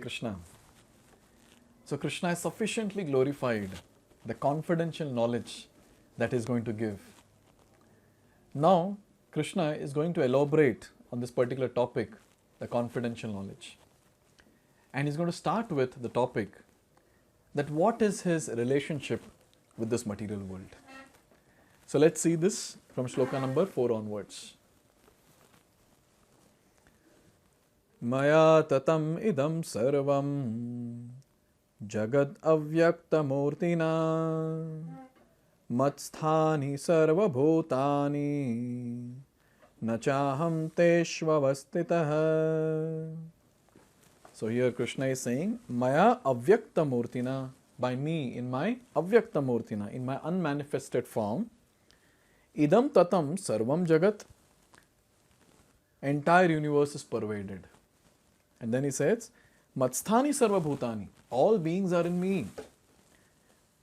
Krishna. So Krishna is sufficiently glorified, the confidential knowledge that he is going to give. Now, Krishna is going to elaborate on this particular topic, the confidential knowledge. And he's going to start with the topic that what is his relationship with this material world. So let's see this from shloka number 4 onwards. Maya tatam idam sarvam jagad avyaktamurtina matsthani sarvabhutani nachaham teshvavastitah. So here Krishna is saying, Maya avyakta murtina, by me, in my avyakta murtina, in my unmanifested form, idam tatam sarvam jagat, entire universe is pervaded. And then he says, Matsthani sarva bhutani, all beings are in me.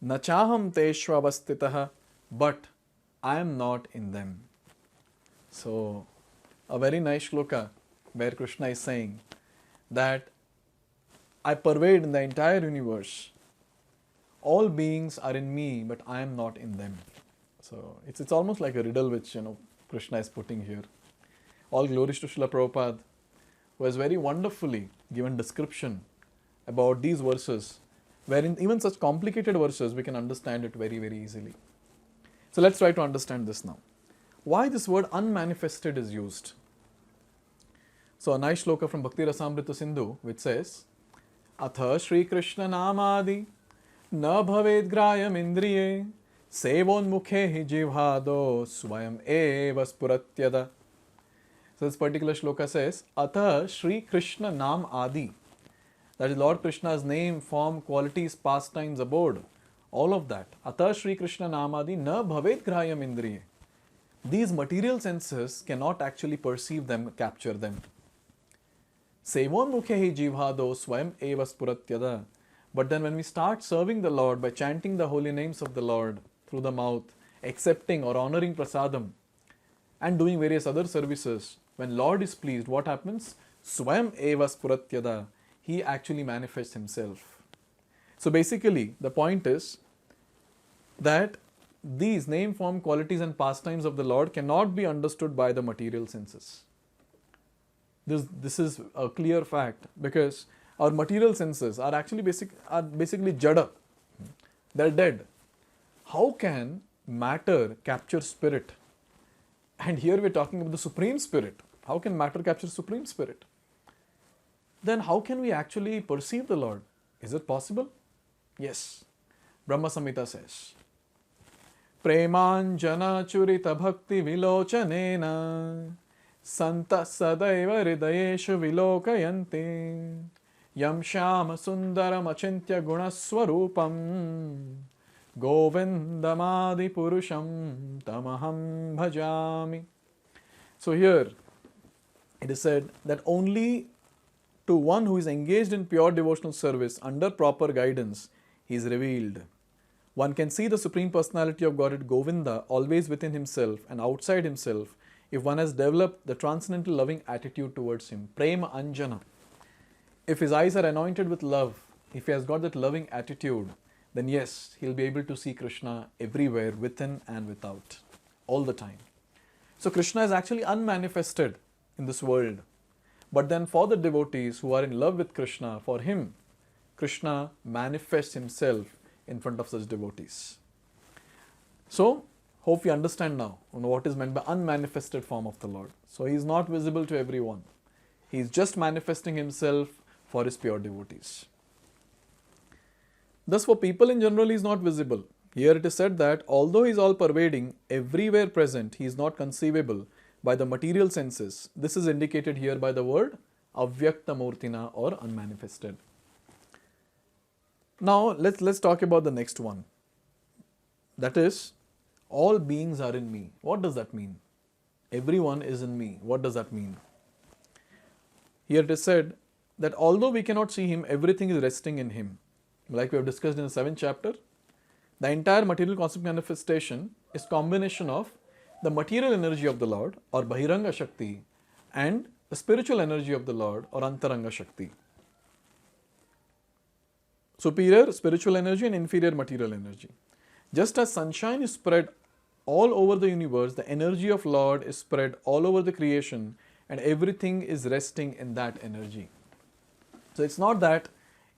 Nachaham teshvavastitah, but I am not in them. So, a very nice shloka where Krishna is saying that I pervade in the entire universe. All beings are in me, but I am not in them. So it's almost like a riddle which Krishna is putting here. All glories to Srila Prabhupada, who has very wonderfully given description about these verses, wherein even such complicated verses we can understand it very, very easily. So let's try to understand this now. Why this word unmanifested is used? So a nice shloka from Bhakti Rasamrita Sindhu which says, Atha Shri Krishna Namadi na bhaved grayam indriye sevon mukhe hi jivhado swayam eva spuratyada. So this particular shloka says, Atha Shri Krishna Nam Adi, that is Lord Krishna's name, form, qualities, pastimes, abode, all of that. Atha Shri Krishna Nam Adi na bhaved grayam indriye. These material senses cannot actually perceive them, capture them. Sevon mukhe jivhado swayam eva spuratyada. But then when we start serving the Lord by chanting the holy names of the Lord through the mouth, accepting or honoring prasadam, and doing various other services, when Lord is pleased, what happens? Swayam eva spuratyada. He actually manifests himself. So basically, the point is that these name, form, qualities and pastimes of the Lord cannot be understood by the material senses. This is a clear fact, because our material senses are actually basically jada. They're dead. How can matter capture spirit? And here we're talking about the Supreme Spirit. How can matter capture Supreme Spirit? Then how can we actually perceive the Lord? Is it possible? Yes. Brahma Samhita says, Premanjana churita bhakti vilochanena Santa sadaiva hridayeshu vilokayanti Yam shama sundaram achintya gunaswarupam Govindamadi purusham tamaham bhajami. So here it is said that only to one who is engaged in pure devotional service under proper guidance he is revealed. One can see the Supreme Personality of Godhead Govinda always within himself and outside himself if one has developed the transcendental loving attitude towards him. Prema Anjana. If his eyes are anointed with love, if he has got that loving attitude, then yes, he'll be able to see Krishna everywhere, within and without, all the time. So Krishna is actually unmanifested in this world. But then for the devotees who are in love with Krishna, for him, Krishna manifests himself in front of such devotees. So, hope you understand now what is meant by unmanifested form of the Lord. So, he is not visible to everyone. He is just manifesting himself for his pure devotees. Thus, for people in general, he is not visible. Here it is said that although he is all pervading, everywhere present, he is not conceivable by the material senses. This is indicated here by the word avyakta murtina or unmanifested. Now let's talk about the next one. That is, all beings are in me. What does that mean? Everyone is in me. What does that mean? Here it is said that although we cannot see him, everything is resting in him. Like we have discussed in the 7th chapter, the entire material concept manifestation is combination of the material energy of the Lord or Bahiranga Shakti and the spiritual energy of the Lord or Antaranga Shakti. superior spiritual energy and inferior material energy. Just as sunshine is spread all over the universe, the energy of Lord is spread all over the creation, and everything is resting in that energy. So it's not that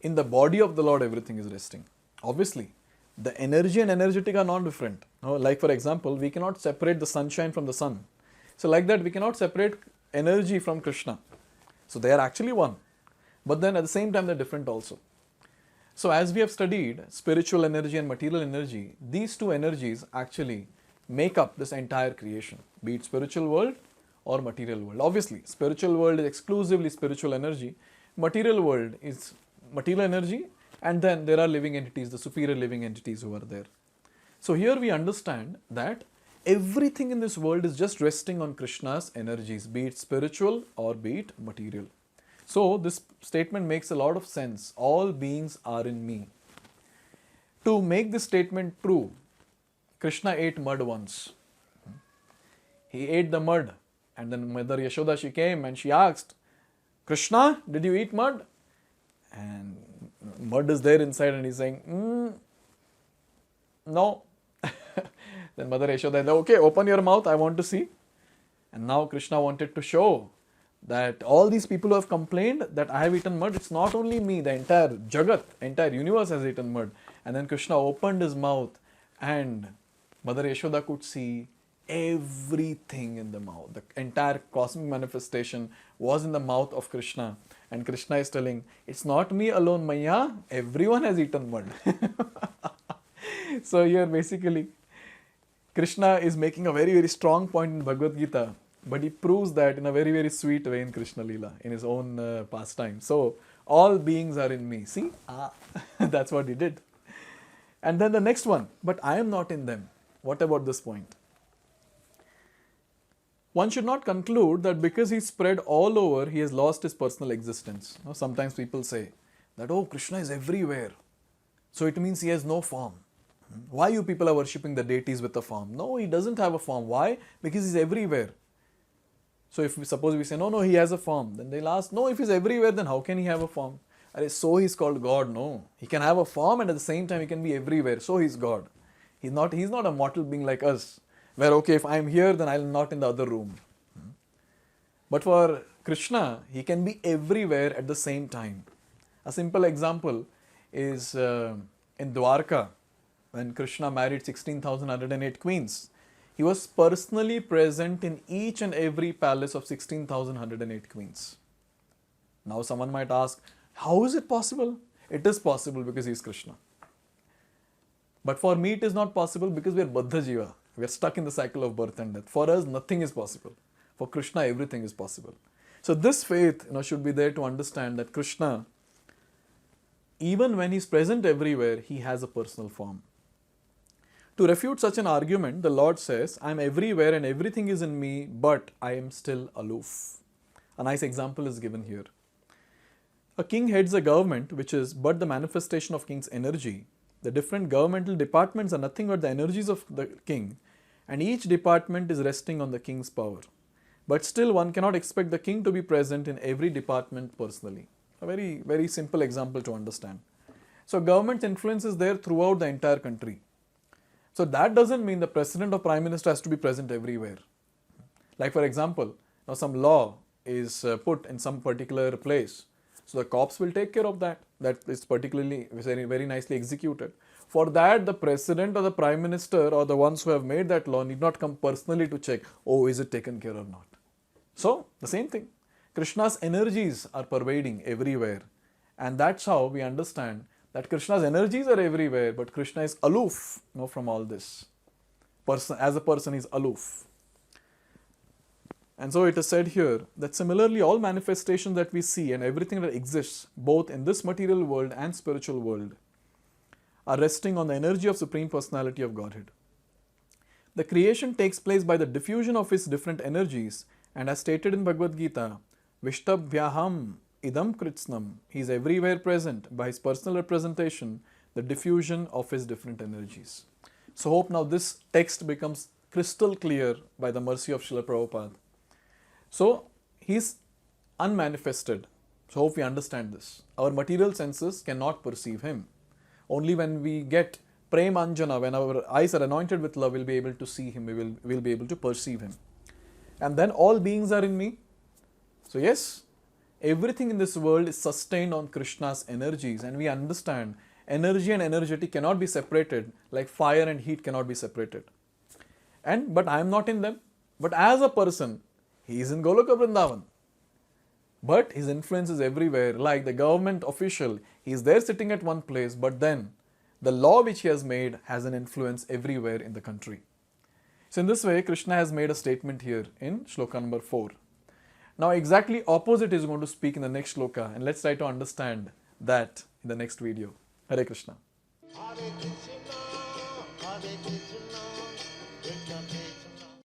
in the body of the Lord everything is resting. Obviously, the energy and energetic are not different. Like for example, we cannot separate the sunshine from the sun. So like that, we cannot separate energy from Krishna. So they are actually one. But then at the same time, they're different also. So as we have studied spiritual energy and material energy, these two energies actually make up this entire creation, be it spiritual world or material world. Obviously, spiritual world is exclusively spiritual energy, material world is material energy, and then there are living entities, the superior living entities who are there. So here we understand that everything in this world is just resting on Krishna's energies, be it spiritual or be it material. So this statement makes a lot of sense. All beings are in me. To make this statement true, Krishna ate mud once. He ate the mud, and then Mother Yashoda, she came and she asked, Krishna, did you eat mud? And mud is there inside, and he's saying, no. Then Mother Yashoda said, okay, open your mouth, I want to see. And now Krishna wanted to show that all these people who have complained that I have eaten mud, it's not only me, the entire Jagat, entire universe has eaten mud. And then Krishna opened his mouth, and Mother Yashoda could see everything in the mouth. The entire cosmic manifestation was in the mouth of Krishna. And Krishna is telling, it's not me alone, Maya, everyone has eaten mud. So here basically, Krishna is making a very, very strong point in Bhagavad Gita, but he proves that in a very, very sweet way in Krishna Leela, in his own pastime. So, all beings are in me. See? That's what he did. And then the next one, but I am not in them. What about this point? One should not conclude that because he spread all over, he has lost his personal existence. Sometimes people say that, oh, Krishna is everywhere, so it means he has no form. Why you people are worshipping the deities with a form? No, he doesn't have a form. Why? Because he's everywhere. So if we suppose we say, no, he has a form, then they'll ask, no, if he's everywhere, then how can he have a form? So he's called God. No, he can have a form and at the same time he can be everywhere. So he's God. He's not a mortal being like us, where okay, if I'm here, then I'm not in the other room. But for Krishna, he can be everywhere at the same time. A simple example is in Dwarka, when Krishna married 16,108 queens. He was personally present in each and every palace of 16,108 queens. Now someone might ask, how is it possible? It is possible because he is Krishna. But for me it is not possible because we are Baddha Jiva. We are stuck in the cycle of birth and death. For us nothing is possible. For Krishna everything is possible. So this faith should be there to understand that Krishna, even when he is present everywhere, he has a personal form. To refute such an argument, the Lord says, I am everywhere and everything is in me, but I am still aloof. A nice example is given here. A king heads a government which is but the manifestation of king's energy. The different governmental departments are nothing but the energies of the king, and each department is resting on the king's power. But still one cannot expect the king to be present in every department personally. A very, very simple example to understand. So government's influence is there throughout the entire country. So that doesn't mean the president or prime minister has to be present everywhere. Like for example, now some law is put in some particular place. So the cops will take care of that. That is particularly very, very nicely executed. For that, the president or the prime minister or the ones who have made that law need not come personally to check, oh, is it taken care or not. So the same thing. Krishna's energies are pervading everywhere. And that's how we understand that Krishna's energies are everywhere, but Krishna is aloof from all this. As a person, he is aloof. And so it is said here that similarly all manifestations that we see and everything that exists both in this material world and spiritual world are resting on the energy of Supreme Personality of Godhead. The creation takes place by the diffusion of his different energies, and as stated in Bhagavad Gita, Vishtabhyaham idam kritsnam, he is everywhere present by his personal representation, the diffusion of his different energies. So hope now this text becomes crystal clear by the mercy of Srila Prabhupada. So he is unmanifested. So hope we understand this. Our material senses cannot perceive him. Only when we get Prem Anjana, when our eyes are anointed with love, we'll be able to see Him, we'll be able to perceive Him. And then all beings are in me. So yes, everything in this world is sustained on Krishna's energies, and we understand energy and energetic cannot be separated, like fire and heat cannot be separated. But I am not in them. But as a person, he is in Goloka Vrindavan. But his influence is everywhere, like the government official. He is there sitting at one place, but then the law which he has made has an influence everywhere in the country. So in this way, Krishna has made a statement here in shloka number 4. Now exactly opposite is going to speak in the next shloka, and let's try to understand that in the next video. Hare Krishna. Hare Krishna, Krishna